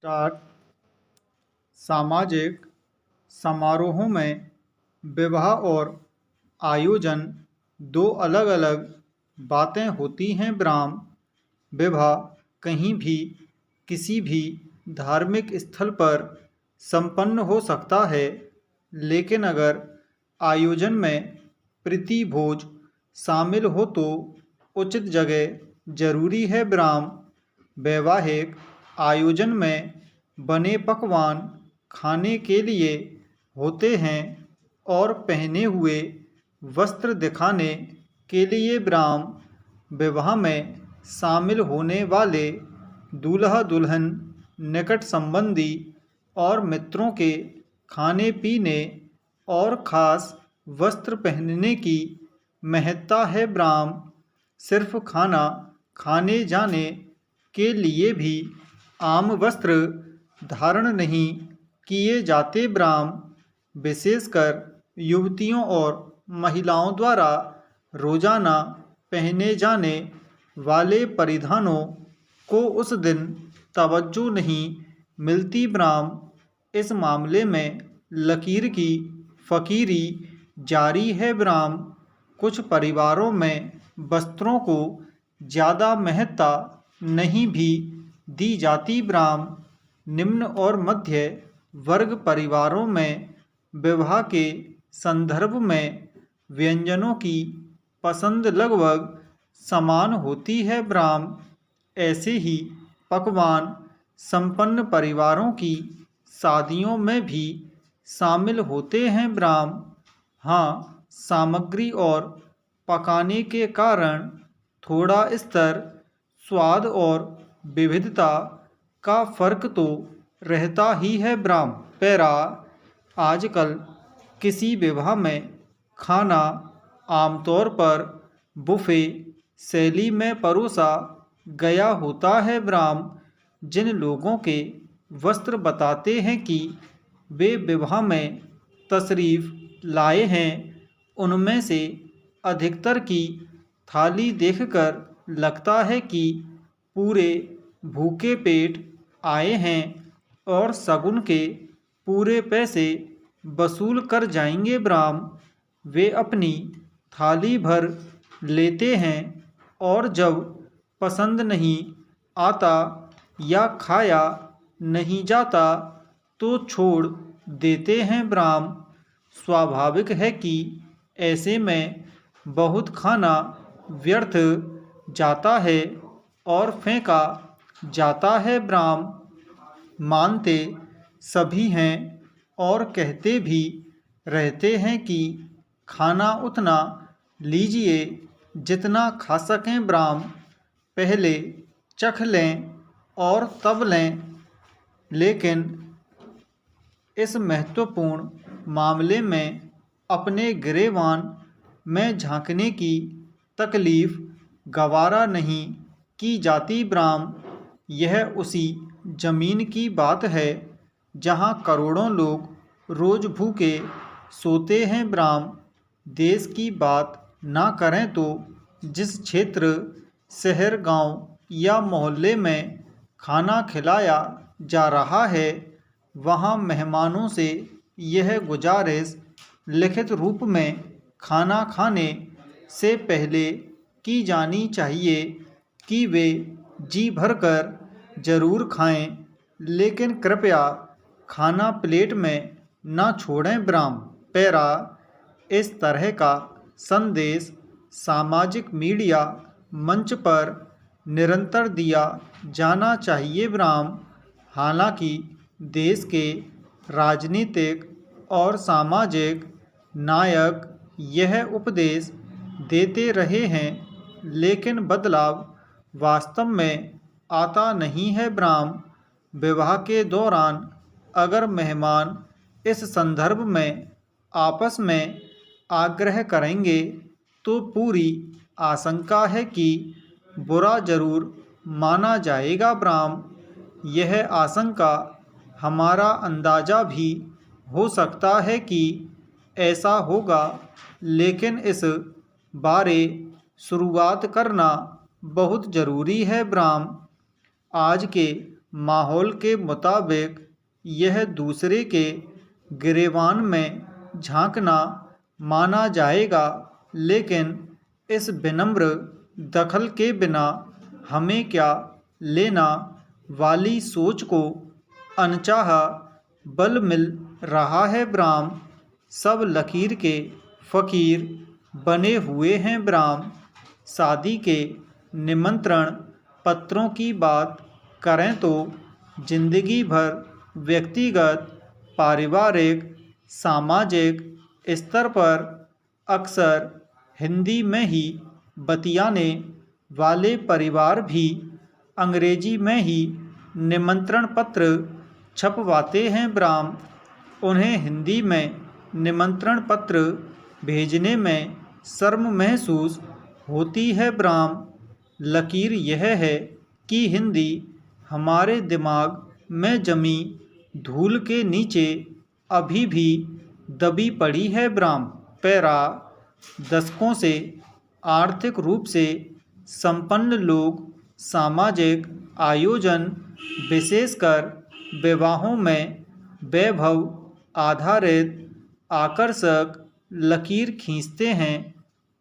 Start. सामाजिक समारोहों में विवाह और आयोजन दो अलग अलग बातें होती हैं। ब्राह्म विवाह कहीं भी किसी भी धार्मिक स्थल पर संपन्न हो सकता है, लेकिन अगर आयोजन में प्रीति भोज शामिल हो तो उचित जगह जरूरी है। ब्राह्म वैवाहिक आयोजन में बने पकवान खाने के लिए होते हैं और पहने हुए वस्त्र दिखाने के लिए। ब्राह्म विवाह में शामिल होने वाले दूल्हा दुल्हन, निकट संबंधी और मित्रों के खाने पीने और खास वस्त्र पहनने की महत्ता है। ब्राह्म सिर्फ खाना खाने जाने के लिए भी आम वस्त्र धारण नहीं किए जाते। ब्राह्म विशेषकर युवतियों और महिलाओं द्वारा रोजाना पहने जाने वाले परिधानों को उस दिन तवज्जो नहीं मिलती। ब्राह्म इस मामले में लकीर की फकीरी जारी है। ब्राह्म कुछ परिवारों में वस्त्रों को ज़्यादा महत्ता नहीं भी दी जाती। ब्राह्म निम्न और मध्य वर्ग परिवारों में विवाह के संदर्भ में व्यंजनों की पसंद लगभग समान होती है। ब्राह्म ऐसे ही पकवान संपन्न परिवारों की शादियों में भी शामिल होते हैं। ब्राह्म हाँ, सामग्री और पकाने के कारण थोड़ा स्तर, स्वाद और विविधता का फर्क तो रहता ही है। ब्राह्म पैरा आजकल किसी विवाह में खाना आमतौर पर बुफे शैली में परोसा गया होता है। ब्राह्म जिन लोगों के वस्त्र बताते हैं कि वे विवाह में तशरीफ लाए हैं, उनमें से अधिकतर की थाली देखकर लगता है कि पूरे भूखे पेट आए हैं और शगुन के पूरे पैसे वसूल कर जाएंगे। ब्राह्म वे अपनी थाली भर लेते हैं और जब पसंद नहीं आता या खाया नहीं जाता तो छोड़ देते हैं। ब्राह्म स्वाभाविक है कि ऐसे में बहुत खाना व्यर्थ जाता है और फेंका जाता है। ब्राह्म मानते सभी हैं और कहते भी रहते हैं कि खाना उतना लीजिए जितना खा सकें। ब्राह्म पहले चख लें और तब लें, लेकिन इस महत्वपूर्ण मामले में अपने गिरेबान में झांकने की तकलीफ गवारा नहीं की जाती। ब्राह्म यह उसी जमीन की बात है जहां करोड़ों लोग रोज भूखे सोते हैं। ब्राह्म देश की बात ना करें तो जिस क्षेत्र, शहर, गांव या मोहल्ले में खाना खिलाया जा रहा है, वहां मेहमानों से यह गुजारिश लिखित रूप में खाना खाने से पहले की जानी चाहिए कि वे जी भरकर जरूर खाएं, लेकिन कृपया खाना प्लेट में न छोड़ें। ब्राह्म पैरा इस तरह का संदेश सामाजिक मीडिया मंच पर निरंतर दिया जाना चाहिए। ब्राह्म हालांकि देश के राजनीतिक और सामाजिक नायक यह उपदेश देते रहे हैं, लेकिन बदलाव वास्तव में आता नहीं है। ब्राह्म विवाह के दौरान अगर मेहमान इस संदर्भ में आपस में आग्रह करेंगे तो पूरी आशंका है कि बुरा जरूर माना जाएगा। ब्राह्म यह आशंका हमारा अंदाजा भी हो सकता है कि ऐसा होगा, लेकिन इस बारे शुरुआत करना बहुत ज़रूरी है। ब्राह्म आज के माहौल के मुताबिक यह दूसरे के गिरेबान में झांकना माना जाएगा, लेकिन इस विनम्र दखल के बिना हमें क्या लेना वाली सोच को अनचाहा बल मिल रहा है। ब्राह्म सब लकीर के फ़कीर बने हुए हैं। ब्राह्म शादी के निमंत्रण पत्रों की बात करें तो जिंदगी भर व्यक्तिगत, पारिवारिक, सामाजिक स्तर पर अक्सर हिंदी में ही बतियाने वाले परिवार भी अंग्रेजी में ही निमंत्रण पत्र छपवाते हैं। ब्राह्म उन्हें हिंदी में निमंत्रण पत्र भेजने में शर्म महसूस होती है। ब्राह्म लकीर यह है कि हिंदी हमारे दिमाग में जमी धूल के नीचे अभी भी दबी पड़ी है। ब्राह्म पैरा दशकों से आर्थिक रूप से संपन्न लोग सामाजिक आयोजन, विशेषकर विवाहों में वैभव आधारित आकर्षक लकीर खींचते हैं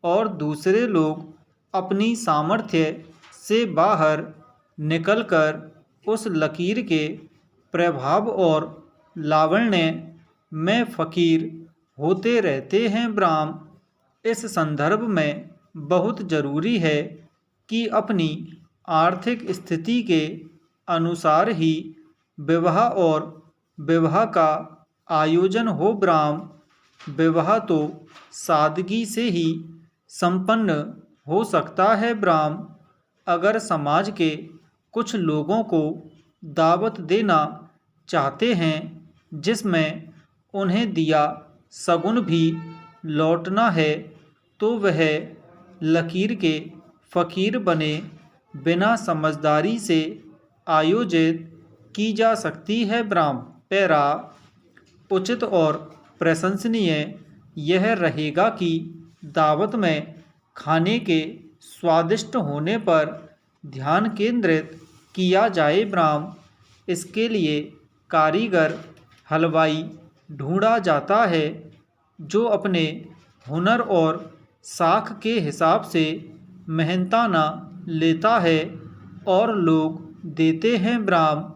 और दूसरे लोग अपनी सामर्थ्य से बाहर निकलकर उस लकीर के प्रभाव और लावण्य में फ़कीर होते रहते हैं। ब्राह्म इस संदर्भ में बहुत ज़रूरी है कि अपनी आर्थिक स्थिति के अनुसार ही विवाह और विवाह का आयोजन हो। ब्राह्म विवाह तो सादगी से ही संपन्न हो सकता है। ब्राह्म अगर समाज के कुछ लोगों को दावत देना चाहते हैं जिसमें उन्हें दिया शगुन भी लौटना है, तो वह लकीर के फ़कीर बने बिना समझदारी से आयोजित की जा सकती है। ब्राह्म पैरा उचित और प्रशंसनीय यह रहेगा कि दावत में खाने के स्वादिष्ट होने पर ध्यान केंद्रित किया जाए। ब्राह्म इसके लिए कारीगर हलवाई ढूंढा जाता है जो अपने हुनर और साख के हिसाब से मेहनताना लेता है और लोग देते हैं। ब्राह्म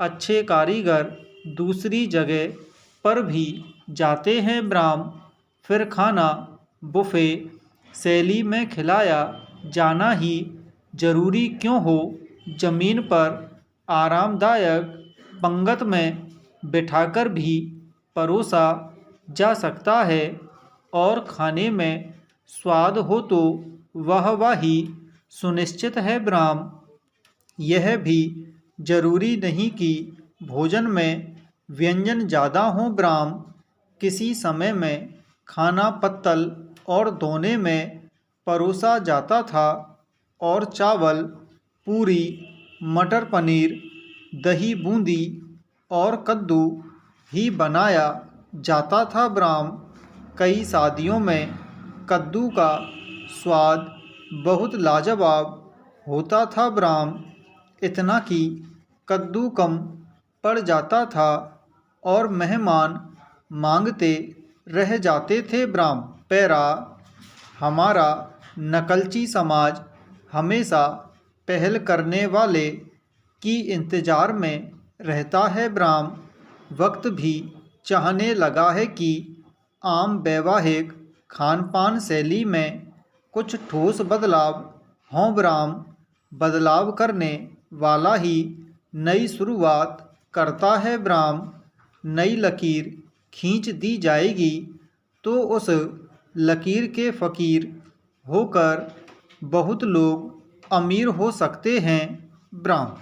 अच्छे कारीगर दूसरी जगह पर भी जाते हैं। ब्राह्म फिर खाना बुफे शैली में खिलाया जाना ही जरूरी क्यों हो, जमीन पर आरामदायक पंगत में बिठाकर भी परोसा जा सकता है और खाने में स्वाद हो तो वह ही सुनिश्चित है। ब्राह्म यह भी जरूरी नहीं कि भोजन में व्यंजन ज़्यादा हों। ब्राह्म किसी समय में खाना पत्तल और दोने में परोसा जाता था और चावल, पूरी, मटर पनीर, दही बूंदी और कद्दू ही बनाया जाता था। ब्राह्म कई शादियों में कद्दू का स्वाद बहुत लाजवाब होता था। ब्राह्म इतना कि कद्दू कम पड़ जाता था और मेहमान मांगते रह जाते थे। ब्राह्म पैरा हमारा नकलची समाज हमेशा पहल करने वाले की इंतज़ार में रहता है। ब्राह्म वक्त भी चाहने लगा है कि आम वैवाहिक खान पान शैली में कुछ ठोस बदलाव हों। ब्राह्म बदलाव करने वाला ही नई शुरुआत करता है। ब्राह्म नई लकीर खींच दी जाएगी तो उस लकीर के फ़कीर होकर बहुत लोग अमीर हो सकते हैं। ब्राह्म